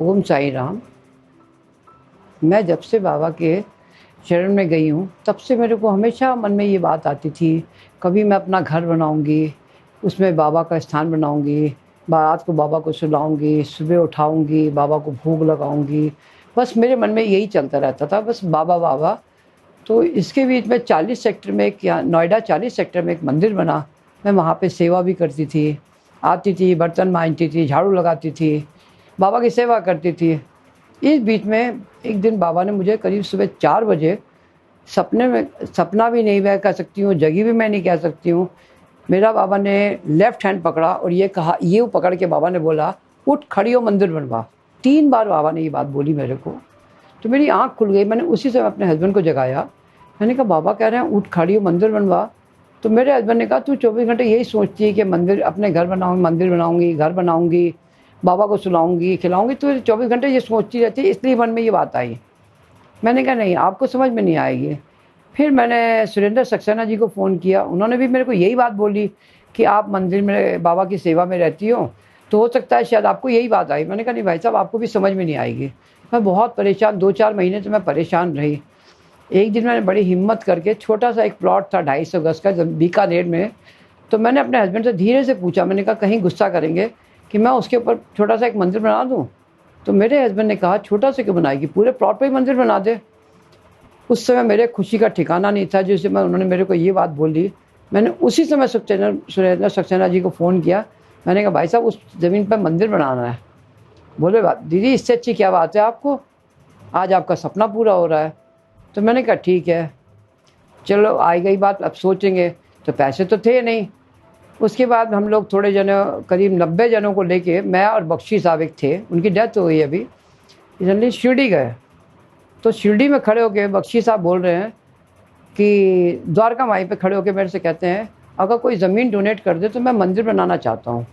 ओम साईं राम। मैं जब से बाबा के शरण में गई हूँ, तब से मेरे को हमेशा मन में ये बात आती थी, कभी मैं अपना घर बनाऊँगी, उसमें बाबा का स्थान बनाऊँगी, रात को बाबा को सुलाऊँगी, सुबह उठाऊँगी, बाबा को भोग लगाऊँगी। बस मेरे मन में यही चलता रहता था, बस बाबा, बाबा। तो इसके बीच में 40 सेक्टर में एक या नोएडा 40 सेक्टर में एक मंदिर बना। मैं वहाँ पे सेवा भी करती थी, आती थी, बर्तन मांजती थी, झाड़ू लगाती थी, बाबा की सेवा करती थी। इस बीच में एक दिन बाबा ने मुझे करीब सुबह 4 बजे सपने में, सपना भी नहीं मैं कह सकती हूँ, जगी भी मैं नहीं कह सकती हूँ, मेरा बाबा ने लेफ्ट हैंड पकड़ा और ये कहा, ये पकड़ के बाबा ने बोला, उठ खड़ी हो, मंदिर बनवा। 3 बार बाबा ने ये बात बोली मेरे को। तो मेरी आँख खुल गई। मैंने उसी समय अपने हस्बैंड को जगाया। मैंने कहा, बाबा कह रहे हैं उठ खड़ी हो, मंदिर बनवा। तो मेरे हस्बैंड ने कहा, तू 24 घंटे यही सोचती है कि मंदिर, अपने घर बनाऊँगी, मंदिर बनाऊँगी, घर बनाऊँगी, बाबा को सुलाऊँगी, खिलाऊँगी, तो 24 घंटे ये सोचती रहती है, इसलिए मन में ये बात आई। मैंने कहा, नहीं, आपको समझ में नहीं आएगी। फिर मैंने सुरेंद्र सक्सेना जी को फ़ोन किया, उन्होंने भी मेरे को यही बात बोली कि आप मंदिर में बाबा की सेवा में रहती हो, तो हो सकता है शायद आपको यही बात आई। मैंने कहा, नहीं भाई साहब, आपको भी समझ में नहीं आएगी। मैं बहुत परेशान, 2-4 महीने से मैं परेशान रही। एक दिन मैंने बड़ी हिम्मत करके, छोटा-सा एक प्लॉट था 250 गज़ का बीकानेर में, तो मैंने अपने हस्बैंड से धीरे से पूछा, मैंने कहा, कहीं गुस्सा करेंगे कि मैं उसके ऊपर छोटा-सा एक मंदिर बना दूँ? तो मेरे हस्बैंड ने कहा, छोटा सा क्यों बनाएगी, पूरे प्लॉट पे ही मंदिर बना दे। उस समय मेरे खुशी का ठिकाना नहीं था, जिस समय उन्होंने मेरे को ये बात बोली। मैंने उसी समय सुरेंद्र सक्सेना जी को फ़ोन किया। मैंने कहा, भाई साहब, उस ज़मीन पर मंदिर बनाना है। बोले, दीदी इससे अच्छी क्या बात है आपको, आज आपका सपना पूरा हो रहा है। तो मैंने कहा, ठीक है, चलो आई गई बात, अब सोचेंगे। तो पैसे तो थे नहीं। उसके बाद हम लोग थोड़े जनों, करीब 90 जनों को लेके, मैं और बख्शी साहब एक थे, उनकी डेथ हो गई अभी, जनरली शिरडी गए। तो शिरडी में खड़े होके बख्शी साहब बोल रहे हैं कि द्वारका माई पे खड़े होके मेरे से कहते हैं, अगर कोई ज़मीन डोनेट कर दे तो मैं मंदिर बनाना चाहता हूँ।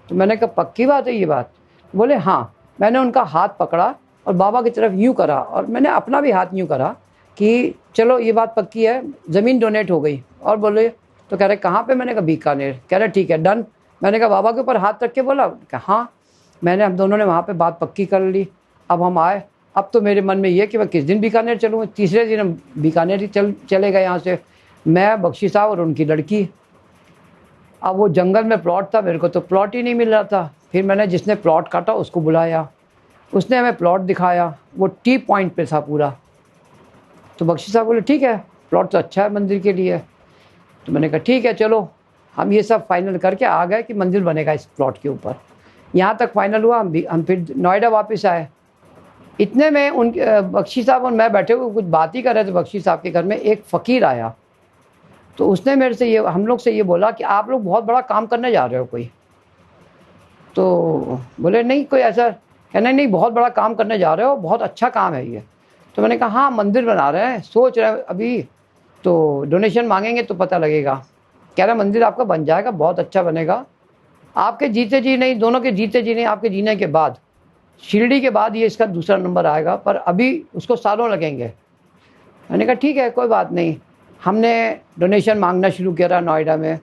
तो मैंने कहा, पक्की बात है ये बात? बोले, हाँ। मैंने उनका हाथ पकड़ा और बाबा की तरफ यूँ करा, और मैंने अपना भी हाथ यूँ करा कि चलो ये बात पक्की है, ज़मीन डोनेट हो गई। और बोले, तो कह रहे, कहाँ पे? मैंने कहा, बीकानेर। कह रहे, ठीक है, डन। मैंने कहा, बाबा के ऊपर हाथ रख के बोला? हाँ। मैंने, हम दोनों ने वहाँ पे बात पक्की कर ली। अब हम आए। अब तो मेरे मन में ये कि मैं किस दिन बीकानेर चलूँ। तीसरे दिन हम बीकानेर ही चले गए यहाँ से, मैं, बख्शी साहब और उनकी लड़की। अब वो जंगल में प्लॉट था, मेरे को तो प्लॉट ही नहीं मिल रहा था। फिर मैंने जिसने प्लॉट काटा उसको बुलाया, उसने हमें प्लॉट दिखाया। वो टी पॉइंट पे था पूरा। तो बख्शी साहब बोले, ठीक है, प्लॉट तो अच्छा है मंदिर के लिए। तो मैंने कहा, ठीक है, चलो। हम ये सब फाइनल करके आ गए कि मंदिर बनेगा इस प्लॉट के ऊपर। यहाँ तक फाइनल हुआ। हम फिर नोएडा वापस आए। इतने में उन बख्शी साहब और मैं बैठे हुए कुछ बात ही कर रहे थे। बख्शी साहब के घर में एक फ़कीर आया, तो उसने मेरे से ये, हम लोग से ये बोला कि आप लोग बहुत बड़ा काम करने जा रहे हो कोई? तो बोले, नहीं कोई ऐसा। कहना, नहीं, बहुत बड़ा काम करने जा रहे हो, बहुत अच्छा काम है ये। तो मैंने कहा, हाँ, मंदिर बना रहे हैं, सोच रहे हैं अभी, तो डोनेशन मांगेंगे तो पता लगेगा। कह रहा, मंदिर आपका बन जाएगा, बहुत अच्छा बनेगा, आपके जीते जी नहीं, दोनों के जीते जी नहीं, आपके जीने के बाद, शिरडी के बाद ये इसका दूसरा नंबर आएगा, पर अभी उसको सालों लगेंगे। मैंने कहा, ठीक है, कोई बात नहीं। हमने डोनेशन मांगना शुरू किया नोएडा में,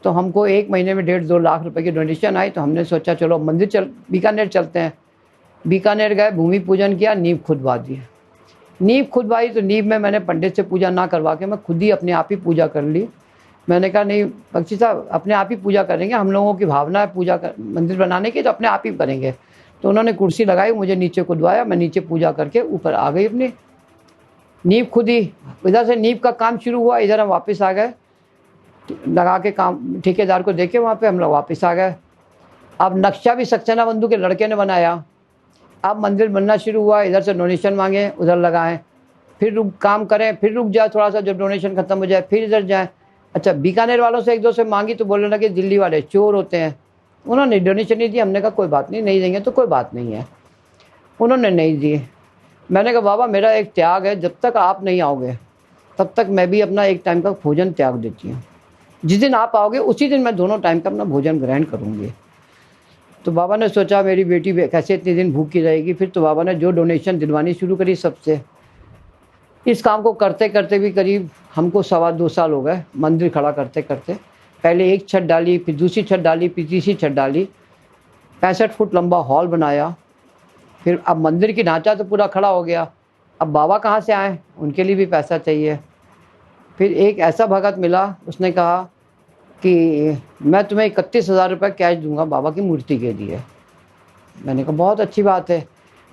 तो हमको 1 महीने में 1.5-2 लाख रुपए की डोनेशन आई। तो हमने सोचा, चलो मंदिर बीकानेर चलते हैं। बीकानेर गए, भूमि पूजन किया, नींव खुदवा दी। नींव खुदवाई तो नींव में मैंने पंडित से पूजा ना करवा के मैं खुद ही अपने आप ही पूजा कर ली। मैंने कहा, नहीं बख्शी साहब, अपने आप ही पूजा करेंगे, हम लोगों की भावना है पूजा कर, मंदिर बनाने की, तो अपने आप ही करेंगे। तो उन्होंने कुर्सी लगाई, मुझे नीचे खुदवाया, मैं नीचे पूजा करके ऊपर आ गई अपनी। नींव खुदी, इधर से नींव का काम शुरू हुआ, इधर हम वापस आ गए, लगा के काम ठेकेदार को देके वहाँ पे हम लोग वापस आ गए। अब नक्शा भी सक्सेना बंधु के लड़के ने बनाया। अब मंदिर बनना शुरू हुआ, इधर से डोनेशन मांगे, उधर लगाएं, फिर रुक काम करें, फिर रुक जाए थोड़ा सा, जब डोनेशन खत्म हो जाए फिर इधर जाएं। अच्छा, बीकानेर वालों से 1-2 से मांगी तो बोलने लगे दिल्ली वाले चोर होते हैं, उन्होंने डोनेशन नहीं दी। हमने कहा, कोई बात नहीं, नहीं देंगे तो कोई बात नहीं है। उन्होंने नहीं दिए। मैंने कहा, बाबा मेरा एक त्याग है, जब तक आप नहीं आओगे तब तक मैं भी अपना एक टाइम का भोजन त्याग देती हूँ। जिस दिन आप आओगे उसी दिन मैं दोनों टाइम का अपना भोजन ग्रहण करूँगी। तो बाबा ने सोचा, मेरी बेटी कैसे इतने दिन भूखी रहेगी। फिर तो बाबा ने जो डोनेशन दिलवानी शुरू करी सबसे। इस काम को करते करते भी करीब हमको 2.25 साल हो गए मंदिर खड़ा करते करते। पहले एक छत डाली, फिर दूसरी छत डाली, फिर तीसरी छत डाली, 65 फुट लंबा हॉल बनाया, फिर अब मंदिर की ढांचा तो पूरा खड़ा हो गया, अब बाबा कहाँ से आए, उनके लिए भी पैसा चाहिए। फिर एक ऐसा भगत मिला, उसने कहा कि मैं तुम्हें 31,000 रुपये कैश दूंगा बाबा की मूर्ति के लिए। मैंने कहा बहुत अच्छी बात है।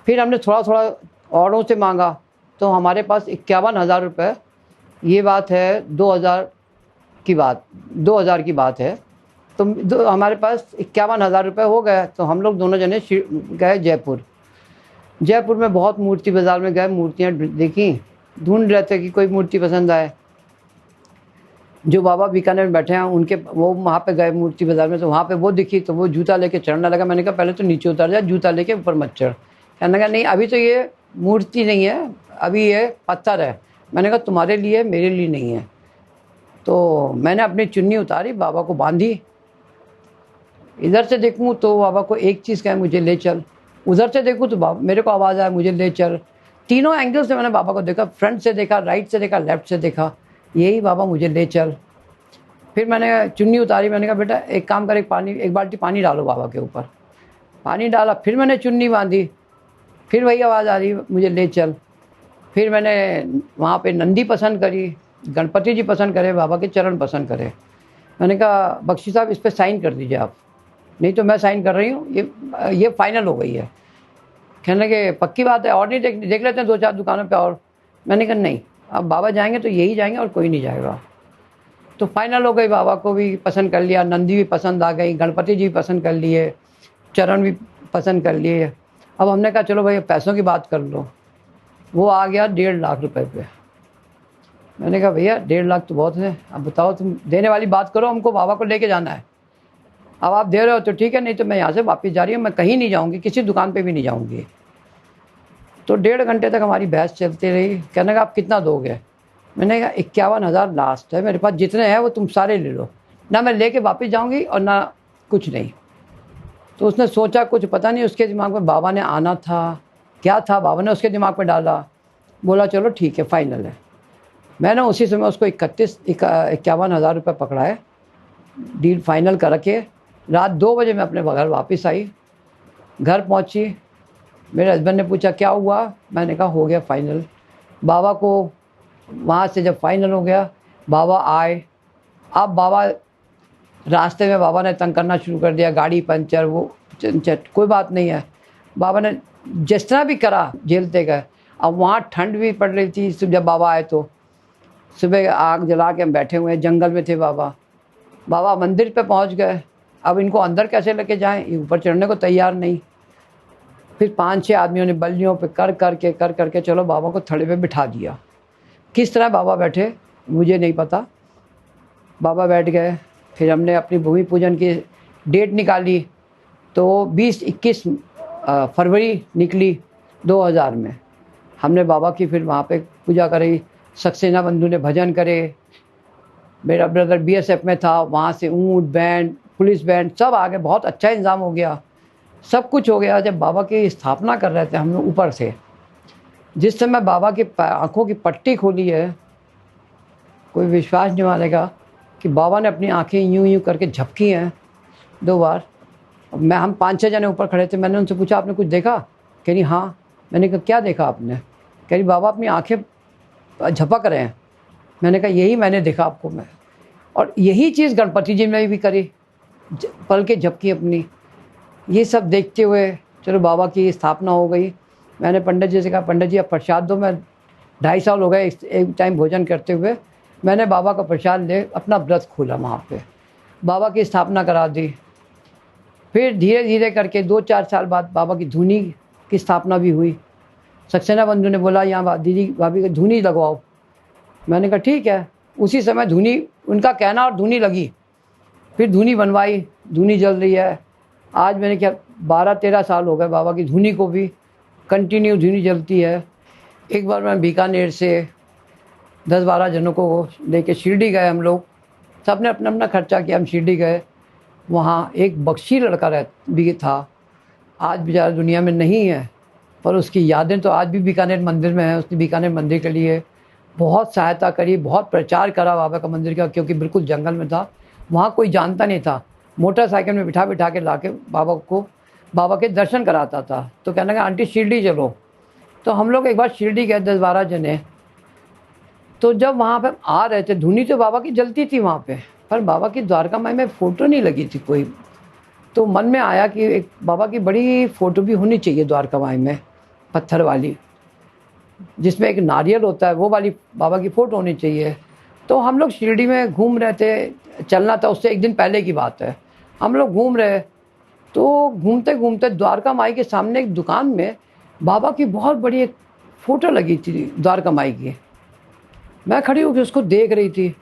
फिर हमने थोड़ा थोड़ा औरों से मांगा, तो हमारे पास 51,000 रुपये, ये बात है 2000 की बात है। तो हमारे पास 51,000 रुपये हो गए, तो हम लोग दोनों जने गए जयपुर। जयपुर में बहुत मूर्ति बाज़ार में गए, मूर्तियाँ देखी, ढूंढ रहे थे कि कोई मूर्ति पसंद आए। जो बाबा बीकानेर में बैठे हैं उनके, वो वहाँ पे गए मूर्ति बाज़ार में, तो वहाँ पे वो दिखी, तो वो जूता लेके चढ़ने लगा। मैंने कहा पहले तो नीचे उतर जा, जूता लेके ऊपर मत चढ़। कहने लगा नहीं अभी तो ये मूर्ति नहीं है, अभी ये पत्थर है। मैंने कहा तुम्हारे लिए, मेरे लिए नहीं है। तो मैंने अपनी चुन्नी उतारी, बाबा को बांधी। इधर से देखूँ तो बाबा को एक चीज़ कहे मुझे ले चल, उधर से देखूँ तो बाबा मेरे को आवाज़ आए मुझे ले चल। तीनों एंगल से मैंने बाबा को देखा, फ्रंट से देखा, राइट से देखा, लेफ्ट से देखा, यही बाबा मुझे ले चल। फिर मैंने चुन्नी उतारी, मैंने कहा बेटा एक काम कर, एक बाल्टी पानी डालो बाबा के ऊपर। पानी डाला, फिर मैंने चुन्नी बांधी, फिर वही आवाज़ आ रही मुझे ले चल। फिर मैंने वहाँ पे नंदी पसंद करी, गणपति जी पसंद करे, बाबा के चरण पसंद करे। मैंने कहा बख्शी साहब इस पर साइन कर दीजिए आप, नहीं तो मैं साइन कर रही हूँ, ये फाइनल हो गई है। कहने लगे पक्की बात है, और नहीं देख लेते हैं 2-4 दुकानों पे और। मैंने कहा नहीं, अब बाबा जाएंगे तो यही जाएंगे और कोई नहीं जाएगा। तो फाइनल हो गई, बाबा को भी पसंद कर लिया, नंदी भी पसंद आ गई, गणपति जी भी पसंद कर लिए, चरण भी पसंद कर लिए। अब हमने कहा चलो भाई पैसों की बात कर लो। वो आ गया 1.5 लाख रुपए पे। मैंने कहा भैया 1.5 लाख तो बहुत है, अब बताओ तुम देने वाली बात करो, हमको बाबा को लेके जाना है। अब आप दे रहे हो तो ठीक है, नहीं तो मैं यहाँ से वापस जा रही हूँ, मैं कहीं नहीं जाऊँगी, किसी दुकान पे भी नहीं जाऊँगी। तो 1.5 घंटे तक हमारी बहस चलती रही। कहने लगा आप कितना दोगे? मैंने कहा 51,000 लास्ट है मेरे पास, जितने हैं वो तुम सारे ले लो, ना मैं लेके वापस जाऊँगी और ना कुछ नहीं। तो उसने सोचा, कुछ पता नहीं उसके दिमाग में बाबा ने आना था, क्या था बाबा ने उसके दिमाग में डाला। बोला चलो ठीक है फाइनल है। मैंने उसी समय उसको 51,000 रुपये पकड़ाए, डील फाइनल कर के रात 2 बजे मैं अपने घर वापस आई। घर पहुंची, मेरे हस्बैंड ने पूछा क्या हुआ, मैंने कहा हो गया फाइनल। बाबा को वहाँ से जब फाइनल हो गया, बाबा आए। अब बाबा रास्ते में बाबा ने तंग करना शुरू कर दिया, गाड़ी पंचर, वो कोई बात नहीं है, बाबा ने जिस तरह भी करा झेलते गए। अब वहाँ ठंड भी पड़ रही थी जब बाबा आए, तो सुबह आग जला के हम बैठे हुए हैं, जंगल में थे बाबा। बाबा मंदिर पे पहुँच गए, अब इनको अंदर कैसे लेके जाएं, ये ऊपर चढ़ने को तैयार नहीं। फिर 5-6 आदमियों ने बल्लियों पे कर करके चलो बाबा को थड़े पे बिठा दिया। किस तरह बाबा बैठे मुझे नहीं पता, बाबा बैठ गए। फिर हमने अपनी भूमि पूजन की डेट निकाली, तो 20-21 फरवरी निकली 2000 में। हमने बाबा की फिर वहाँ पे पूजा करी, सक्सेना बंधु ने भजन करे, मेरा ब्रदर बीएसएफ में था, वहाँ से ऊँट बैंड, पुलिस बैंड सब आ गए, बहुत अच्छा इंतज़ाम हो गया, सब कुछ हो गया। जब बाबा की स्थापना कर रहे थे हम लोग ऊपर से, जिस समय बाबा की आँखों की पट्टी खोली है, कोई विश्वास नहीं मानेगा कि बाबा ने अपनी आँखें यूं यूं करके झपकी हैं 2 बार। हम 5-6 जने ऊपर खड़े थे, मैंने उनसे पूछा आपने कुछ देखा? कह रही हाँ। मैंने कहा क्या देखा आपने? कह रही बाबा अपनी आँखें झपक रहे हैं। मैंने कहा यही मैंने देखा आपको मैं, और यही चीज़ गणपति जी में भी करी, पल के झपकी अपनी। ये सब देखते हुए चलो बाबा की स्थापना हो गई। मैंने पंडित जी से कहा पंडित जी आप प्रसाद दो, मैं 2.5 साल हो गए एक टाइम भोजन करते हुए। मैंने बाबा का प्रसाद ले अपना व्रत खोला, वहाँ पे बाबा की स्थापना करा दी। फिर धीरे धीरे करके 2-4 साल बाद बाबा की धूनी की स्थापना भी हुई। सक्सेना बंधु ने बोला यहाँ दीदी भाभी की धूनी लगवाओ। मैंने कहा ठीक है। उसी समय धूनी, उनका कहना और धूनी लगी, फिर धूनी बनवाई, धूनी जल रही है। आज मैंने क्या 12-13 साल हो गए बाबा की धूनी को भी कंटिन्यू धूनी जलती है। एक बार मैं बीकानेर से 10-12 जनों को लेके शिरडी गए हम लोग, सबने अपना अपना खर्चा किया, हम शिरडी गए। वहाँ एक बख्शी लड़का भी था, आज बेचारा दुनिया में नहीं है, पर उसकी यादें तो आज भी बीकानेर मंदिर में है। उसने बीकानेर मंदिर के लिए बहुत सहायता करी, बहुत प्रचार करा बाबा का मंदिर का, क्योंकि बिल्कुल जंगल में था, वहाँ कोई जानता नहीं था। मोटरसाइकिल में बिठा के ला के बाबा को बाबा के दर्शन कराता था। तो कहने लगा आंटी शिरडी चलो। तो हम लोग एक बार शिरडी गए 10-12 जने। तो जब वहाँ पे आ रहे थे, धुनी तो बाबा की जलती थी वहाँ पे, पर बाबा की द्वारका माई में फ़ोटो नहीं लगी थी कोई। तो मन में आया कि एक बाबा की बड़ी फ़ोटो भी होनी चाहिए द्वारका माई में, पत्थर वाली, जिसमें एक नारियल होता है, वो वाली बाबा की फ़ोटो होनी चाहिए। तो हम लोग शिरडी में घूम रहे थे, चलना था, उससे एक दिन पहले की बात है। हम लोग घूम रहे, तो घूमते घूमते द्वारका माई के सामने एक दुकान में बाबा की बहुत बड़ी एक फ़ोटो लगी थी द्वारका माई की। मैं खड़ी होकर उसको देख रही थी।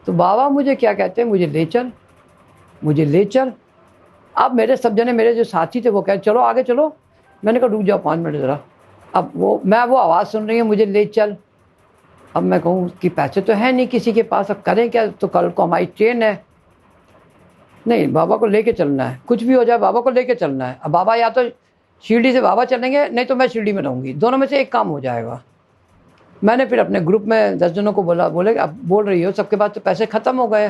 तो बाबा मुझे क्या कहते हैं, मुझे ले चल, मुझे ले चल। अब मेरे सब जने, मेरे जो साथी थे वो कहे चलो आगे चलो। मैंने कहा रुक जाओ 5 मिनट ज़रा। अब वो आवाज़ सुन रही है, मुझे ले चल। अब मैं कहूँ कि पैसे तो है नहीं किसी के पास, अब करें क्या, तो कल को हमारी ट्रेन है। नहीं, बाबा को लेके चलना है, कुछ भी हो जाए बाबा को लेके चलना है। अब बाबा या तो शिरडी से बाबा चलेंगे, नहीं तो मैं शिरडी में रहूँगी, दोनों में से एक काम हो जाएगा। मैंने फिर अपने ग्रुप में 10 जनों को बोला, बोले अब बोल रही हो सबके पास तो पैसे ख़त्म हो गए,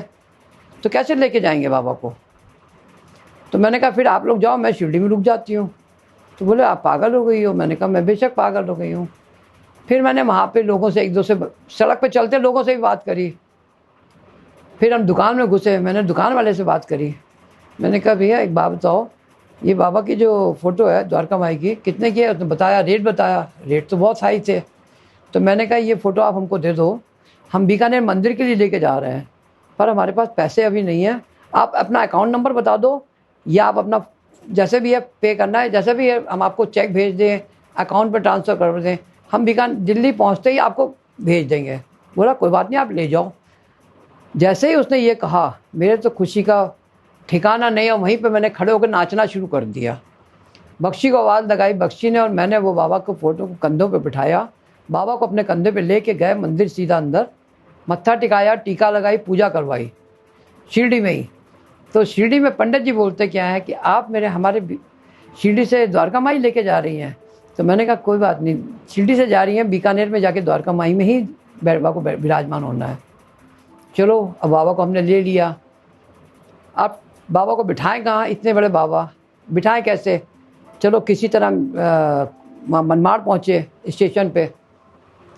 तो कैसे लेके जाएंगे बाबा को। तो मैंने कहा फिर आप लोग जाओ, मैं शिरडी में रुक जाती हूँ। तो बोले आप पागल हो गई हो। मैंने कहा मैं बेशक पागल हो गई हूँ। फिर मैंने वहाँ पे लोगों से, एक दो से, सड़क पे चलते लोगों से भी बात करी। फिर हम दुकान में घुसे, मैंने दुकान वाले से बात करी। मैंने कहा भैया एक बात बताओ, ये बाबा की जो फ़ोटो है द्वारका माई की कितने की है। उसने बताया, रेट बताया, रेट तो बहुत हाई थे। तो मैंने कहा ये फ़ोटो आप हमको दे दो, हम बीकानेर मंदिर के लिए लेके जा रहे हैं, पर हमारे पास पैसे अभी नहीं है। आप अपना अकाउंट नंबर बता दो, या आप अपना जैसे भी है पे करना है, जैसे भी है हम आपको चेक भेज दें, अकाउंट पर ट्रांसफ़र कर दें, हम दिल्ली पहुँचते ही आपको भेज देंगे। बोला कोई बात नहीं, आप ले जाओ। जैसे ही उसने ये कहा, मेरे तो खुशी का ठिकाना नहीं, और वहीं पे मैंने खड़े होकर नाचना शुरू कर दिया। बख्शी को आवाज़ लगाई, बख्शी ने और मैंने वो बाबा को फ़ोटो को कंधों पे बिठाया, बाबा को अपने कंधे पे लेके गए मंदिर सीधा अंदर, मत्था टिकाया, टीका लगाई, पूजा करवाई शिरडी में ही। तो शिरडी में पंडित जी बोलते क्या है कि आप हमारे शिरडी से द्वारका माई लेके जा रही हैं। तो मैंने कहा कोई बात नहीं, शिरडी से जा रही हैं, बीकानेर में जाके द्वारका माई में ही बाबा को विराजमान होना है। चलो, अब बाबा को हमने ले लिया। अब बाबा को बिठाएं कहाँ, इतने बड़े बाबा बिठाएं कैसे। चलो किसी तरह मनमाड़ पहुँचे स्टेशन पे,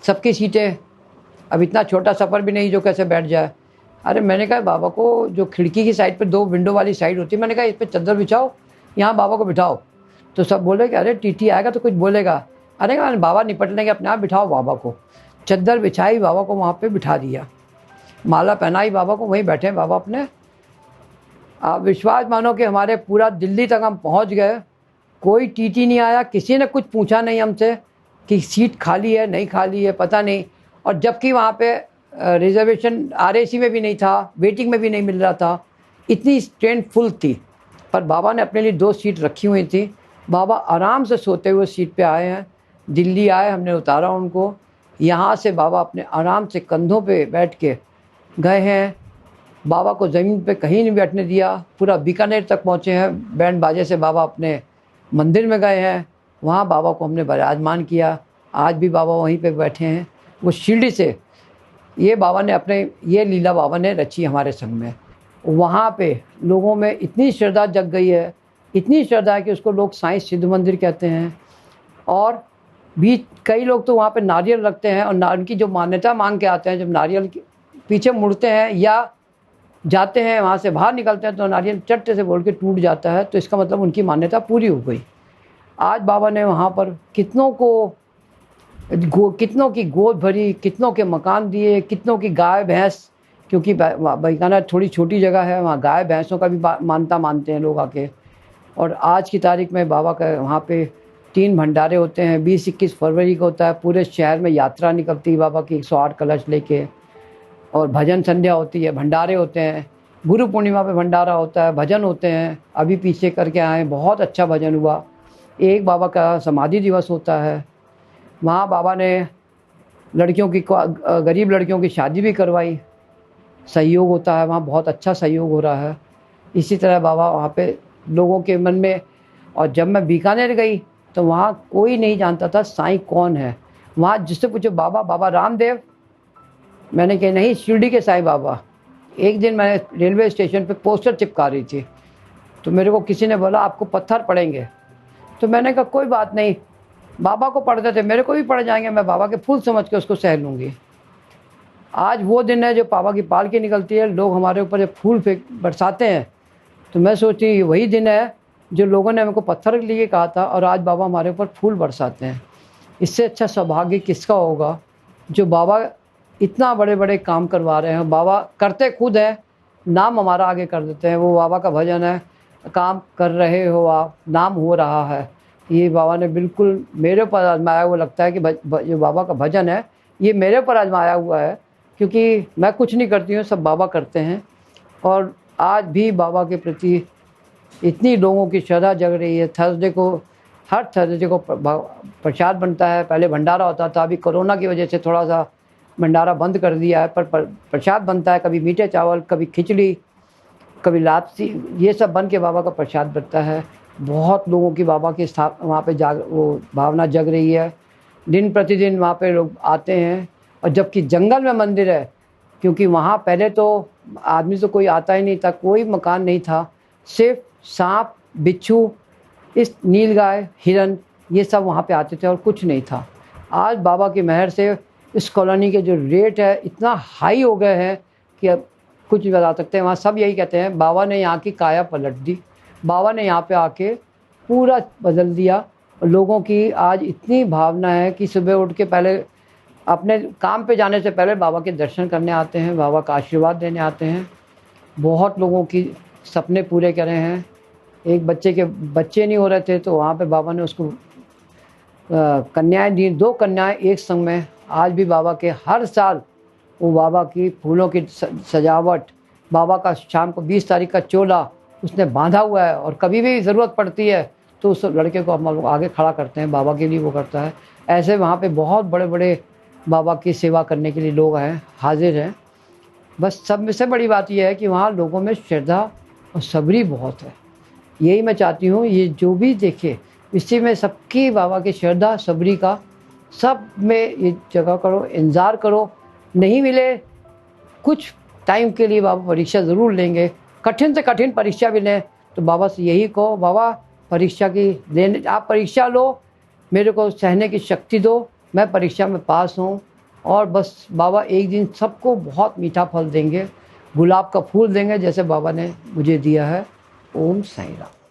सबकी सीटें, अब इतना छोटा सफ़र भी नहीं जो कैसे बैठ जाए। अरे मैंने कहा बाबा को, जो खिड़की की साइड पे 2 विंडो वाली साइड होती है, मैंने कहा इस पर चादर बिछाओ, यहाँ बाबा को बिठाओ। तो सब बोले कि अरे टीटी आएगा तो कुछ बोलेगा। अरे बाबा निपट लेंगे अपने आप, बिठाओ बाबा को। चादर बिछाई, बाबा को वहाँ पे बिठा दिया, माला पहनाई बाबा को, वहीं बैठे बाबा अपने। आप विश्वास मानो कि हमारे पूरा दिल्ली तक हम पहुँच गए, कोई टीटी नहीं आया, किसी ने कुछ पूछा नहीं हमसे कि सीट खाली है नहीं खाली है, पता नहीं। और जबकि वहाँ पे रिजर्वेशन आरएसी में भी नहीं था, वेटिंग में भी नहीं मिल रहा था, इतनी ट्रेन फुल थी। पर बाबा ने अपने लिए 2 सीट रखी हुई थी। बाबा आराम से सोते हुए सीट पे आए हैं, दिल्ली आए, हमने उतारा उनको। यहाँ से बाबा अपने आराम से कंधों पे बैठ के गए हैं। बाबा को ज़मीन पे कहीं नहीं बैठने दिया, पूरा बीकानेर तक पहुँचे हैं। बैंड बाजे से बाबा अपने मंदिर में गए हैं, वहाँ बाबा को हमने विराजमान किया। आज भी बाबा वहीं पे बैठे हैं। वो शिरडी से ये बाबा ने ये लीला बाबा ने रची हमारे संग में। वहाँ पे लोगों में इतनी श्रद्धा जग गई है, इतनी श्रद्धा है कि उसको लोग साईं सिद्ध मंदिर कहते हैं। और भी कई लोग तो वहाँ पे नारियल रखते हैं, और उनकी जो मान्यता मांग के आते हैं, जब नारियल के पीछे मुड़ते हैं या जाते हैं, वहाँ से बाहर निकलते हैं, तो नारियल चट्टे से बोल के टूट जाता है, तो इसका मतलब उनकी मान्यता पूरी हो गई। आज बाबा ने वहाँ पर कितनों की गोद भरी, कितनों के मकान दिए, कितनों की गाय भैंस, क्योंकि बीकानेर थोड़ी छोटी जगह है, वहाँ गाय भैंसों का भी मानते हैं लोग आके। और आज की तारीख में बाबा का वहाँ पे 3 भंडारे होते हैं। 20-21 फरवरी को होता है, पूरे शहर में यात्रा निकलती है बाबा की 108 कलश लेके, और भजन संध्या होती है, भंडारे होते हैं। गुरु पूर्णिमा पे भंडारा होता है, भजन होते हैं। अभी पीछे करके आए, बहुत अच्छा भजन हुआ। एक बाबा का समाधि दिवस होता है, वहाँ बाबा ने गरीब लड़कियों की शादी भी करवाई। सहयोग होता है वहाँ, बहुत अच्छा सहयोग हो रहा है। इसी तरह बाबा वहाँ पे लोगों के मन में। और जब मैं बीकानेर गई तो वहाँ कोई नहीं जानता था साईं कौन है। वहाँ जिससे पूछो बाबा रामदेव, मैंने कहा नहीं, शिरडी के साईं बाबा। एक दिन मैं रेलवे स्टेशन पे पोस्टर चिपका रही थी, तो मेरे को किसी ने बोला आपको पत्थर पड़ेंगे। तो मैंने कहा कोई बात नहीं, बाबा को पड़ते थे मेरे को भी पड़ जाएंगे, मैं बाबा के फूल समझ के उसको सह लूँगी। आज वो दिन है जो बाबा की पालकी निकलती है, लोग हमारे ऊपर जब फूल फेंक बरसाते हैं, तो मैं सोचती हूँ वही दिन है जो लोगों ने हमको पत्थर के लिए कहा था और आज बाबा हमारे ऊपर फूल बरसाते हैं। इससे अच्छा सौभाग्य किसका होगा जो बाबा इतना बड़े बड़े काम करवा रहे हैं। बाबा करते खुद हैं, नाम हमारा आगे कर देते हैं। वो बाबा का भजन है, काम कर रहे हो आप, नाम हो रहा है। ये बाबा ने बिल्कुल मेरे ऊपर आजमाया हुआ लगता है कि जो बाबा का भजन है ये मेरे ऊपर आजमाया हुआ है, क्योंकि मैं कुछ नहीं करती हूँ, सब बाबा करते हैं। और आज भी बाबा के प्रति इतनी लोगों की श्रद्धा जग रही है। थर्सडे को, हर थर्सडे को प्रसाद बनता है। पहले भंडारा होता था, अभी कोरोना की वजह से थोड़ा सा भंडारा बंद कर दिया है, पर प्रसाद बनता है। कभी मीठे चावल, कभी खिचड़ी, कभी लापसी, ये सब बन के बाबा का प्रसाद बनता है। बहुत लोगों की बाबा की वहाँ पे वो भावना जग रही है। दिन प्रतिदिन वहाँ पे लोग आते हैं। और जबकि जंगल में मंदिर है, क्योंकि वहाँ पहले तो आदमी तो कोई आता ही नहीं था, कोई मकान नहीं था, सिर्फ सांप, बिच्छू, इस नीलगाय, हिरन, ये सब वहाँ पे आते थे और कुछ नहीं था। आज बाबा की मेहर से इस कॉलोनी के जो रेट है इतना हाई हो गए हैं कि अब कुछ नहीं बता सकते। वहाँ सब यही कहते हैं बाबा ने यहाँ की काया पलट दी, बाबा ने यहाँ पे आके पूरा बदल दिया। लोगों की आज इतनी भावना है कि सुबह उठ के पहले अपने काम पे जाने से पहले बाबा के दर्शन करने आते हैं, बाबा का आशीर्वाद देने आते हैं। बहुत लोगों की सपने पूरे करे हैं। एक बच्चे के बच्चे नहीं हो रहे थे तो वहाँ पे बाबा ने उसको कन्याएं दी, 2 कन्याएं एक संग में। आज भी बाबा के हर साल वो बाबा की फूलों की सजावट, बाबा का शाम को 20 तारीख का चोला उसने बांधा हुआ है। और कभी भी ज़रूरत पड़ती है तो उस लड़के को हम लोग आगे खड़ा करते हैं, बाबा के लिए वो करता है। ऐसे वहाँ पे बहुत बड़े बड़े बाबा की सेवा करने के लिए लोग हैं, हाजिर हैं। बस सब में से बड़ी बात यह है कि वहाँ लोगों में श्रद्धा और सबरी बहुत है। यही मैं चाहती हूँ, ये जो भी देखे इसी में सबकी बाबा की श्रद्धा सबरी का, सब में ये जगह करो, इंतज़ार करो। नहीं मिले कुछ टाइम के लिए बाबा परीक्षा ज़रूर लेंगे, कठिन से कठिन परीक्षा भी लें। तो बाबा से यही कहो, बाबा परीक्षा की लेने, आप परीक्षा लो, मेरे को सहने की शक्ति दो, मैं परीक्षा में पास हूँ। और बस बाबा एक दिन सबको बहुत मीठा फल देंगे, गुलाब का फूल देंगे जैसे बाबा ने मुझे दिया है। ओम साईं राम।